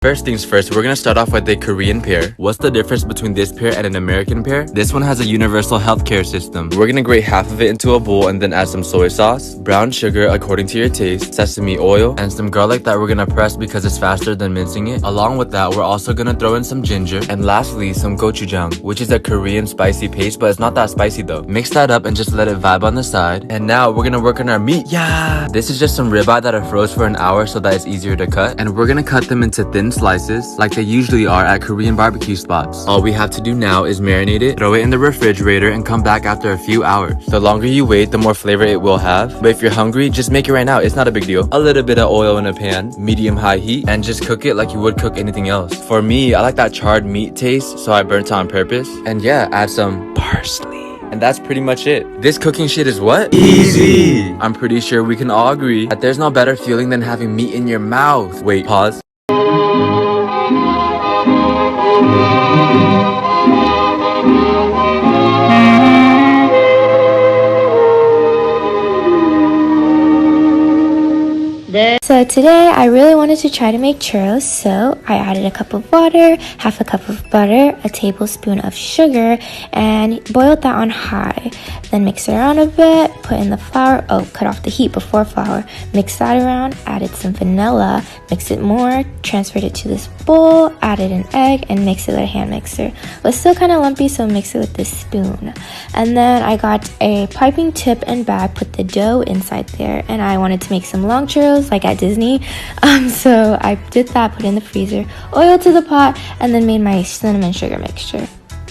First things first, we're gonna start off with a Korean pear. What's the difference between this pear and an American pear? This one has a universal healthcare system. We're gonna grate half of it into a bowl and then add some soy sauce, brown sugar according to your taste, sesame oil, and some garlic that we're gonna press because it's faster than mincing it. Along with that, we're also gonna throw in some ginger, and lastly, some gochujang, which is a Korean spicy paste, but it's not that spicy though. Mix that up and just let it vibe on the side. And now we're gonna work on our meat. Yeah! This is just some ribeye that I froze for an hour so that it's easier to cut. And we're gonna cut them into thin slices like they usually are at Korean barbecue spots. All we have to do now is marinate it, throw it in the refrigerator, and come back after a few hours. The longer you wait, the more flavor it will have. But if you're hungry, just make it right now. It's not a big deal. A little bit of oil in a pan, medium-high heat, and just cook it like you would cook anything else. For me, I like that charred meat taste, so I burnt it on purpose. And yeah, add some parsley. And that's pretty much it. This cooking shit is what? Easy! I'm pretty sure we can all agree that there's no better feeling than having meat in your mouth. Wait, pause. So today I really wanted to try to make churros, so I added a cup of water, half a cup of butter, a tablespoon of sugar, and boiled that on high. Then mix it around a bit, put in the flour, cut off the heat before flour, mix that around, added some vanilla, mix it more, transferred it to this bowl, added an egg, and mix it with a hand mixer. It was still kind of lumpy, so mix it with this spoon. And then I got a piping tip and bag, put the dough inside there, and I wanted to make some long churros like at Disney, so I did that, put it in the freezer, oil to the pot, and then made my cinnamon sugar mixture.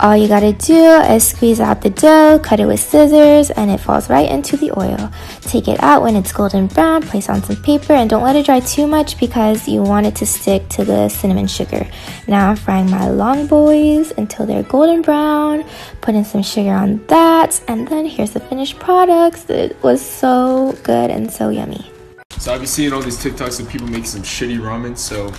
All you gotta do is squeeze out the dough, cut it with scissors, and it falls right into the oil. Take it out when it's golden brown, place on some paper, and don't let it dry too much because you want it to stick to the cinnamon sugar. Now I'm frying my long boys until they're golden brown, putting some sugar on that, and then here's the finished products. It was so good and so yummy. So I've been seeing all these TikToks of people making some shitty ramen, so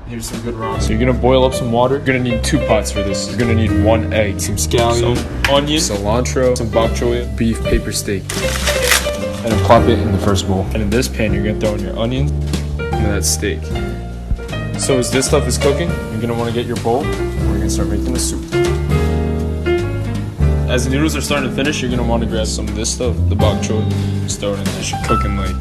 here's some good ramen. So you're gonna boil up some water. You're gonna need 2 pots for this. You're gonna need 1 egg, some scallion, some onion, cilantro, some bok choy, beef paper steak. And then plop it in the first bowl. And in this pan, you're gonna throw in your onion and that steak. So as this stuff is cooking, you're gonna wanna get your bowl, and we're gonna start making the soup. As the noodles are starting to finish, you're gonna wanna grab some of this stuff, the bok choy, just throw it in there. It should cook in like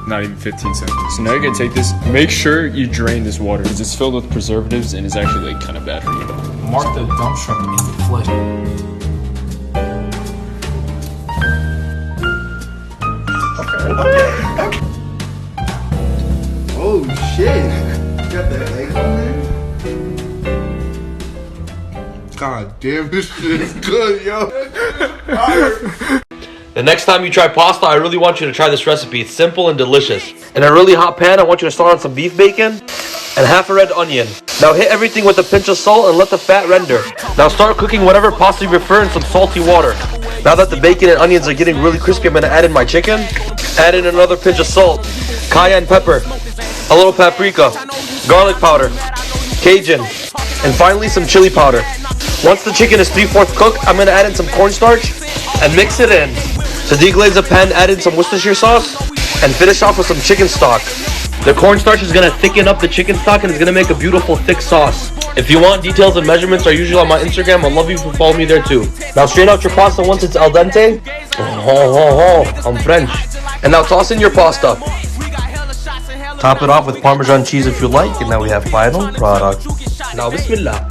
not even 15 seconds. So now you're gonna take this, make sure you drain this water because it's filled with preservatives and it's actually like kind of bad for you. Mark the dump shrimp means the flip. Okay. Oh shit. You got that egg on there? God damn, this shit is good, yo. The next time you try pasta, I really want you to try this recipe. It's simple and delicious. In a really hot pan, I want you to start on some beef bacon and half a red onion. Now hit everything with a pinch of salt and let the fat render. Now start cooking whatever pasta you prefer in some salty water. Now that the bacon and onions are getting really crispy, I'm going to add in my chicken. Add in another pinch of salt, cayenne pepper, a little paprika, garlic powder, Cajun, and finally some chili powder. Once the chicken is 3/4 cooked, I'm going to add in some cornstarch and mix it in. To deglaze the pan, add in some Worcestershire sauce and finish off with some chicken stock. The cornstarch is going to thicken up the chicken stock and it's going to make a beautiful thick sauce. If you want details and measurements are usually on my Instagram. I'd love you to follow me there too. Now strain out your pasta once it's al dente. I'm French. And now toss in your pasta. Top it off with Parmesan cheese if you like, and now we have final product. Now bismillah.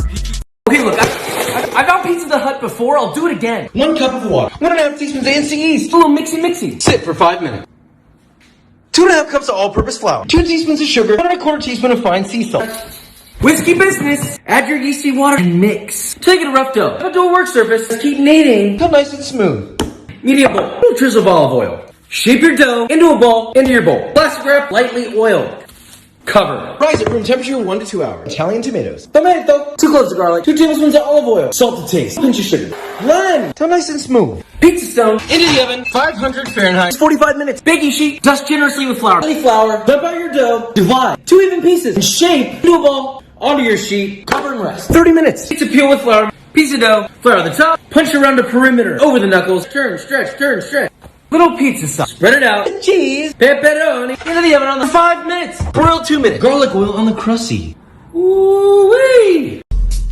Okay, look, I've done Pizza the Hut before. I'll do it again. 1 cup of water. 1.5 teaspoons of ANC yeast. A little mixy. Sit for 5 minutes. 2.5 cups of all-purpose flour. 2 teaspoons of sugar. 1.25 teaspoon of fine sea salt. Whiskey business. Add your yeasty water and mix. Till you get a rough dough. Have a dual work surface. Keep kneading. Until nice and smooth. Medium bowl. Little drizzle of olive oil. Shape your dough into a ball. Into your bowl. Plastic wrap. Lightly oiled. Cover. Rise at room temperature 1 to 2 hours. Italian tomatoes. Tomato. 2 cloves of garlic. 2 tablespoons of olive oil. Salt to taste. Pinch of sugar. Blend. Until nice and smooth. Pizza stone. Into the oven. 500 Fahrenheit. 45 minutes. Baking sheet. Dust generously with flour. Flour. Dump out your dough. Divide. 2 even pieces. And shape into a ball. Onto your sheet. Cover and rest. 30 minutes. Pizza peel with flour. Piece of dough. Flour on the top. Punch around the perimeter. Over the knuckles. Turn, stretch. Little pizza sauce. Spread it out. Cheese. Pepperoni. Into the oven on the 5 minutes. Broil 2 minutes. Garlic oil on the crusty. Ooh-wee!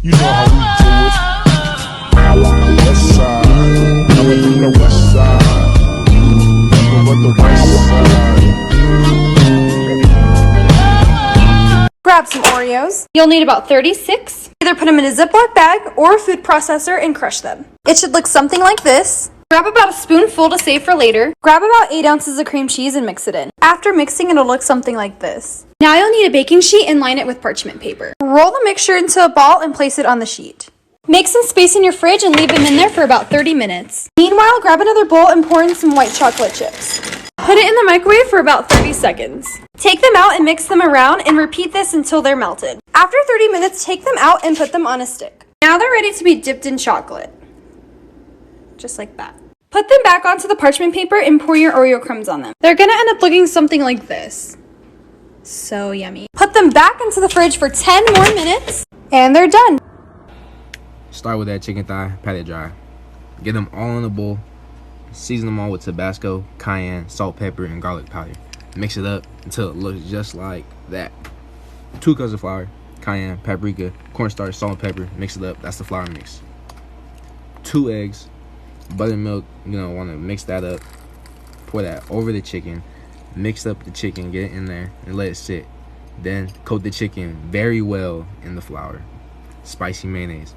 You know how we do it. I'm on the west side. Coming from the west side. Over the west side. Grab some Oreos. You'll need about 36. Either put them in a Ziploc bag or a food processor and crush them. It should look something like this. Grab about a spoonful to save for later. Grab about 8 ounces of cream cheese and mix it in. After mixing, it'll look something like this. Now you'll need a baking sheet and line it with parchment paper. Roll the mixture into a ball and place it on the sheet. Make some space in your fridge and leave them in there for about 30 minutes. Meanwhile, grab another bowl and pour in some white chocolate chips. Put it in the microwave for about 30 seconds. Take them out and mix them around and repeat this until they're melted. After 30 minutes, take them out and put them on a stick. Now they're ready to be dipped in chocolate. Just like that. Put them back onto the parchment paper and pour your Oreo crumbs on them. They're gonna end up looking something like this. So yummy. Put them back into the fridge for 10 more minutes and they're done. Start with that chicken thigh, pat it dry. Get them all in a bowl. Season them all with Tabasco, cayenne, salt, pepper, and garlic powder. Mix it up until it looks just like that. 2 cups of flour, cayenne, paprika, cornstarch, salt, and pepper. Mix it up. That's the flour mix. 2 eggs, buttermilk. Want to mix that up. Pour that over the chicken. Mix up the chicken, get it in there, and let it sit. Then coat the chicken very well in the flour. Spicy mayonnaise,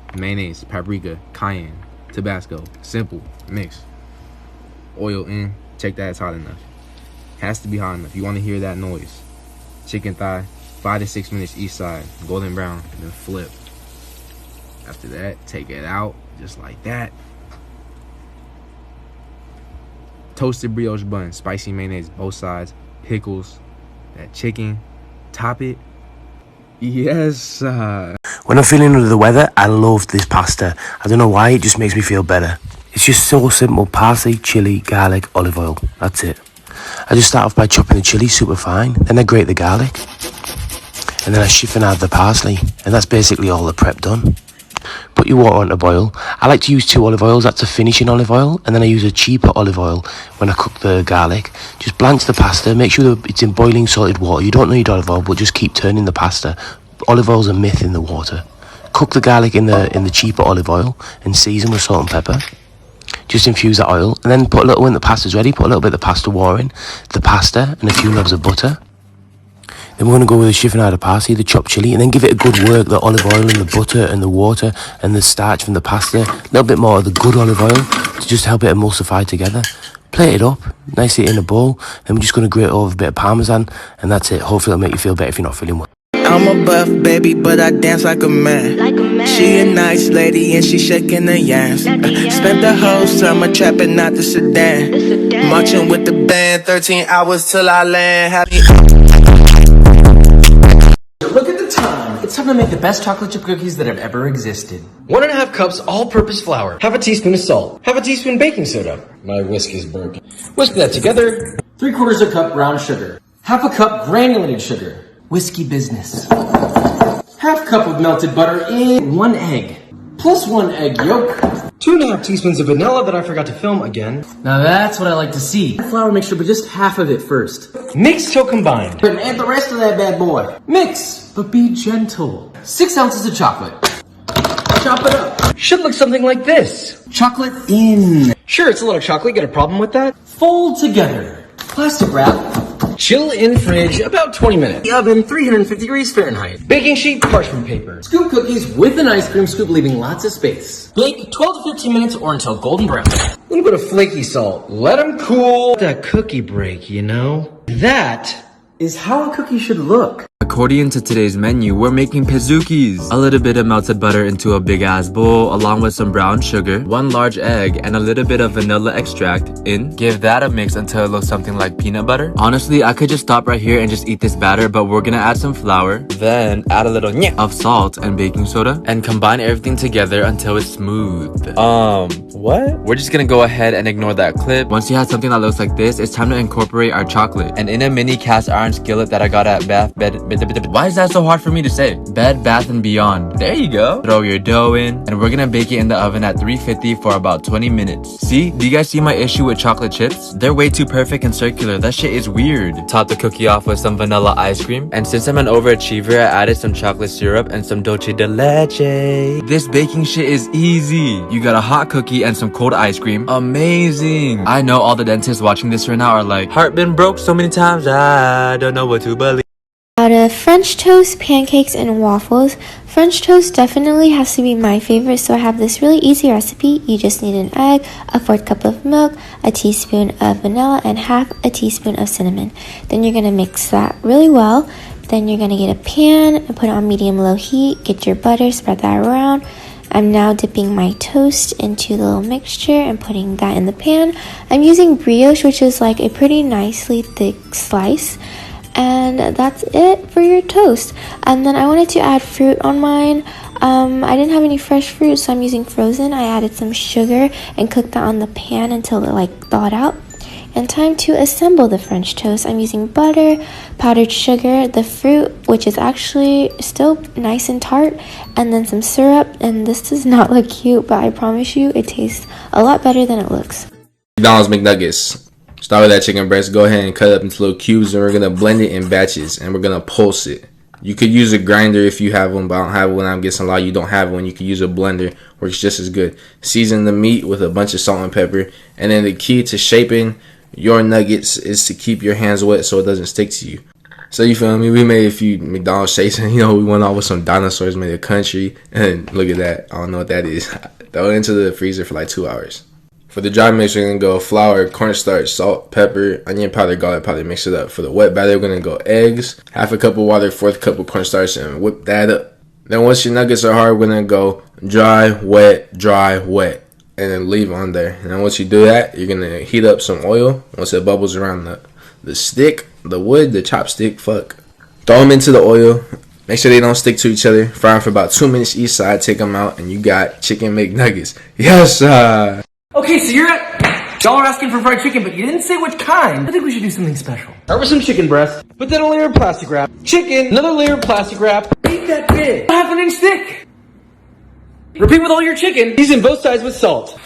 paprika, cayenne, Tabasco. Simple. Mix. Oil in. Check that it's hot enough. Has to be hot enough. You want to hear that noise. Chicken thigh, 5 to 6 minutes each side, golden brown, then flip. After that, take it out just like that. Toasted brioche bun, spicy mayonnaise both sides, pickles, that chicken, top it. Yes. When I'm feeling under the weather, I love this pasta. I don't know why, it just makes me feel better. It's just so simple: parsley, chili, garlic, olive oil. That's it. I just start off by chopping the chili super fine, then I grate the garlic, and then I chiffonade the parsley, and that's basically all the prep done. Put your water on to boil. I like to use 2 olive oils, that's a finishing olive oil, and then I use a cheaper olive oil when I cook the garlic. Just blanch the pasta, make sure that it's in boiling salted water. You don't need olive oil, but just keep turning the pasta. Olive oil's a myth in the water. Cook the garlic in the cheaper olive oil and season with salt and pepper. Just infuse that oil, and then put a little, when the pasta's ready, put a little bit of the pasta water in, the pasta, and a few knobs of butter. Then we're going to go with the chiffonade parsley, the chopped chili, and then give it a good work, the olive oil and the butter and the water and the starch from the pasta. A little bit more of the good olive oil to just help it emulsify together. Plate it up, nicely in a bowl. Then we're just going to grate over a bit of parmesan, and that's it. Hopefully it'll make you feel better if you're not feeling well. I'm a buff baby, but I dance like a man. She a nice lady and she shaking her yams. Spent the whole summer trapping out the sedan. Marching with the band, 13 hours till I land. Happy. Look at the time. It's time to make the best chocolate chip cookies that have ever existed. 1.5 cups all-purpose flour. Half a teaspoon of salt. Half a teaspoon baking soda. My whisk is broken. Whisk that together. 3/4 a cup brown sugar. Half a cup granulated sugar. Whiskey business. Half cup of melted butter in 1 egg. Plus 1 egg yolk. 2.5 teaspoons of vanilla that I forgot to film again. Now that's what I like to see. Flour mixture, but just half of it first. Mix till combined. And add the rest of that bad boy. Mix, but be gentle. 6 ounces of chocolate. Chop it up. Should look something like this. Chocolate in. Sure, it's a little chocolate. Got a problem with that? Fold together. Plastic wrap. Chill in fridge about 20 minutes. The oven, 350 degrees Fahrenheit. Baking sheet, parchment paper. Scoop cookies with an ice cream scoop, leaving lots of space. Bake 12 to 15 minutes or until golden brown. A little bit of flaky salt. Let them cool. That cookie break, you know? That is how a cookie should look. According to today's menu, we're making pizookies. A little bit of melted butter into a big ass bowl, along with some brown sugar, 1 large egg, and a little bit of vanilla extract in. Give that a mix until it looks something like peanut butter. Honestly, I could just stop right here and just eat this batter, but we're gonna add some flour, then add a little of salt and baking soda, and combine everything together until it's smooth. What? We're just gonna go ahead and ignore that clip. Once you have something that looks like this, it's time to incorporate our chocolate. And in a mini cast iron skillet that I got at Bath Bed Why is that so hard for me to say? Bed Bath & Beyond. There you go. Throw your dough in, and we're gonna bake it in the oven at 350 for about 20 minutes. See? Do you guys see my issue with chocolate chips? They're way too perfect and circular. That shit is weird. Top the cookie off with some vanilla ice cream. And since I'm an overachiever, I added some chocolate syrup and some dulce de leche. This baking shit is easy. You got a hot cookie and some cold ice cream. Amazing. I know all the dentists watching this right now are like, heart been broke so many times, I don't know what to believe. Out of French toast, pancakes, and waffles, French toast definitely has to be my favorite, so I have this really easy recipe. You just need an egg, a 4th cup of milk, a teaspoon of vanilla, and half a teaspoon of cinnamon. Then you're going to mix that really well. Then you're going to get a pan and put it on medium-low heat. Get your butter, spread that around. I'm now dipping my toast into the little mixture and putting that in the pan. I'm using brioche, which is like a pretty nicely thick slice. And that's it for your toast. And then I wanted to add fruit on mine. I didn't have any fresh fruit, so I'm using frozen. I added some sugar and cooked that on the pan until it thawed out. And time to assemble the French toast. I'm using butter, powdered sugar, the fruit, which is actually still nice and tart, and then some syrup. And this does not look cute, but I promise you it tastes a lot better than it looks. McDonald's McNuggets. Start with that chicken breast. Go ahead and cut it up into little cubes, and we're gonna blend it in batches, and we're gonna pulse it. You could use a grinder if you have one, but I don't have one. I'm guessing a lot of you don't have one. You could use a blender, works just as good. Season the meat with a bunch of salt and pepper, and then the key to shaping your nuggets is to keep your hands wet so it doesn't stick to you. So you feel me? We made a few McDonald's shapes, and we went off with some dinosaurs, made a country, and look at that. I don't know what that is. Throw it into the freezer for like 2 hours. For the dry mix, we're going to go flour, cornstarch, salt, pepper, onion powder, garlic powder, mix it up. For the wet batter, we're going to go eggs, half a cup of water, 4th cup of cornstarch, and whip that up. Then once your nuggets are hard, we're going to go dry, wet, and then leave on there. And then once you do that, you're going to heat up some oil. Once it bubbles around the stick, the wood, the chopstick, throw them into the oil. Make sure they don't stick to each other. Fry them for about 2 minutes each side. Take them out, and you got chicken McNuggets. Yes, Okay, so y'all are asking for fried chicken, but you didn't say which kind. I think we should do something special. Start with some chicken breast, put that on a layer of plastic wrap. Chicken, another layer of plastic wrap. Ain't that big? Half an inch thick. Repeat with all your chicken. Season both sides with salt.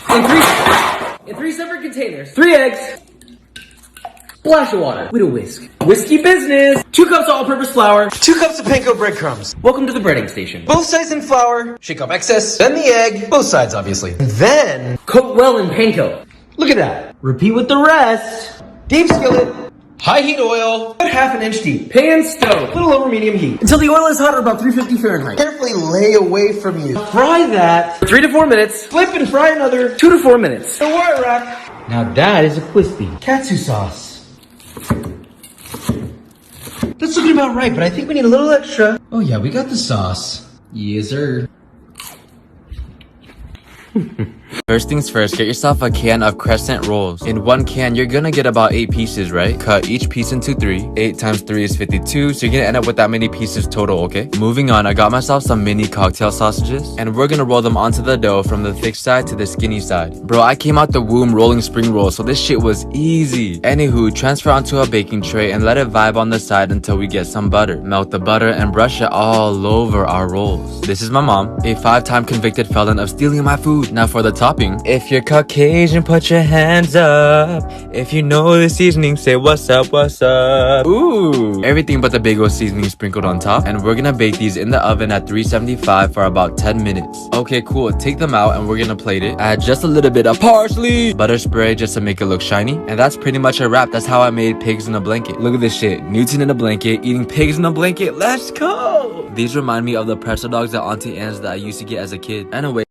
In three separate containers. 3 eggs. Splash of water with a whisk. Whiskey business. 2 cups of all-purpose flour. 2 cups of panko breadcrumbs. Welcome to the breading station. Both sides in flour. Shake off excess. Then the egg. Both sides, obviously. And then coat well in panko. Look at that. Repeat with the rest. Deep skillet. High heat oil. About half an inch deep. Pan stove. Little over medium heat. Until the oil is hot at about 350 Fahrenheit. Carefully lay away from you. Fry that for 3 to 4 minutes. Flip and fry another 2 to 4 minutes. A wire rack. Now that is a crispy katsu sauce. That's looking about right, but I think we need a little extra. Oh yeah, we got the sauce. Yes, sir. First things first, get yourself a can of crescent rolls. In 1 can, you're gonna get about 8 pieces, right? Cut each piece into 3. 8 times 3 is 52, so you're gonna end up with that many pieces total, okay? Moving on, I got myself some mini cocktail sausages, and we're gonna roll them onto the dough from the thick side to the skinny side. Bro, I came out the womb rolling spring rolls, so this shit was easy. Anywho, transfer onto a baking tray and let it vibe on the side until we get some butter. Melt the butter and brush it all over our rolls. This is my mom, a 5-time convicted felon of stealing my food. Now for the topping. If you're Caucasian, put your hands up. If you know the seasoning, say what's up, what's up. Ooh, everything but the big old seasoning sprinkled on top. And we're gonna bake these in the oven at 375 for about 10 minutes. Okay, cool, take them out and we're gonna plate it. Add just a little bit of parsley, butter spray just to make it look shiny. And that's pretty much a wrap. That's how I made pigs in a blanket. Look at this shit, Newton in a blanket, eating pigs in a blanket. Let's go. These remind me of the pretzel dogs at Auntie Anne's that I used to get as a kid. Anyway,